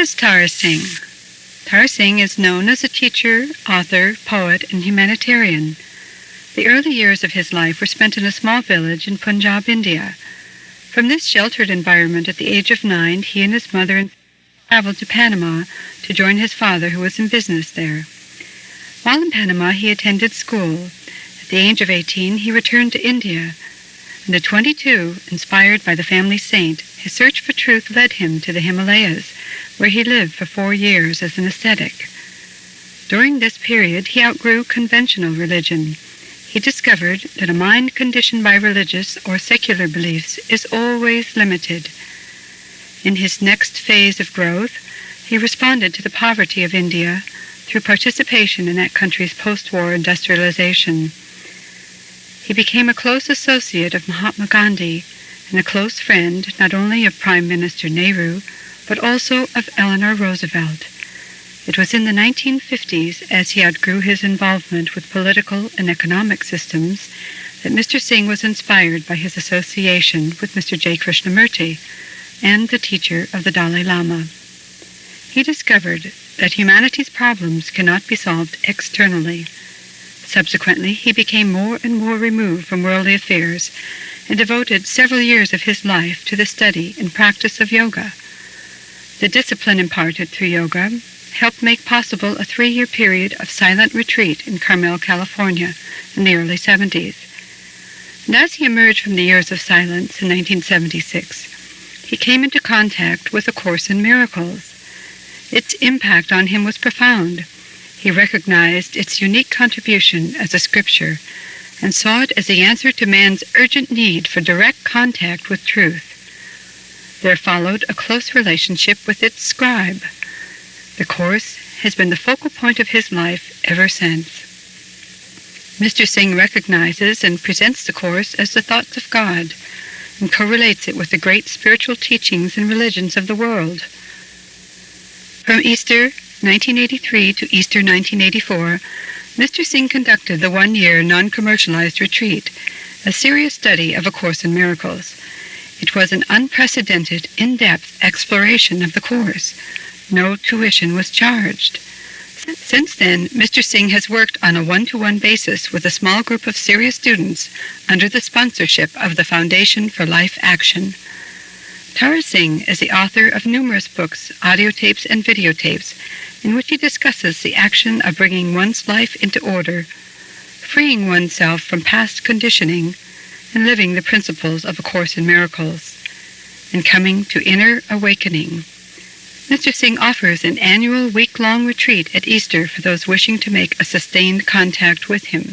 is Tara Singh? Tara Singh is known as a teacher, author, poet, and humanitarian. The early years of his life were spent in a small village in Punjab, India. From this sheltered environment at the age of 9, he and his mother traveled to Panama to join his father, who was in business there. While in Panama, he attended school. At the age of 18, he returned to India. And at 22, inspired by the family saint, his search for truth led him to the Himalayas, where he lived for 4 years as an ascetic. During this period, he outgrew conventional religion. He discovered that a mind conditioned by religious or secular beliefs is always limited. In his next phase of growth, he responded to the poverty of India through participation in that country's post-war industrialization. He became a close associate of Mahatma Gandhi and a close friend not only of Prime Minister Nehru, but also of Eleanor Roosevelt. It was in the 1950s, as he outgrew his involvement with political and economic systems, that Mr. Singh was inspired by his association with Mr. J. Krishnamurti and the teacher of the Dalai Lama. He discovered that humanity's problems cannot be solved externally. Subsequently, he became more and more removed from worldly affairs and devoted several years of his life to the study and practice of yoga. The discipline imparted through yoga helped make possible a 3-year period of silent retreat in Carmel, California in the early 70s. And as he emerged from the years of silence in 1976, he came into contact with A Course in Miracles. Its impact on him was profound. He recognized its unique contribution as a scripture and saw it as the answer to man's urgent need for direct contact with truth. There followed a close relationship with its scribe. The Course has been the focal point of his life ever since. Mr. Singh recognizes and presents the Course as the thoughts of God and correlates it with the great spiritual teachings and religions of the world. From Easter 1983 to Easter 1984, Mr. Singh conducted the 1-year non-commercialized retreat, a serious study of A Course in Miracles. It was an unprecedented, in-depth exploration of the Course. No tuition was charged. Since then, Mr. Singh has worked on a one-to-one basis with a small group of serious students under the sponsorship of the Foundation for Life Action. Tara Singh is the author of numerous books, audio tapes, and videotapes, in which he discusses the action of bringing one's life into order, freeing oneself from past conditioning, and living the principles of A Course in Miracles, and coming to inner awakening. Mr. Singh offers an annual week-long retreat at Easter for those wishing to make a sustained contact with him.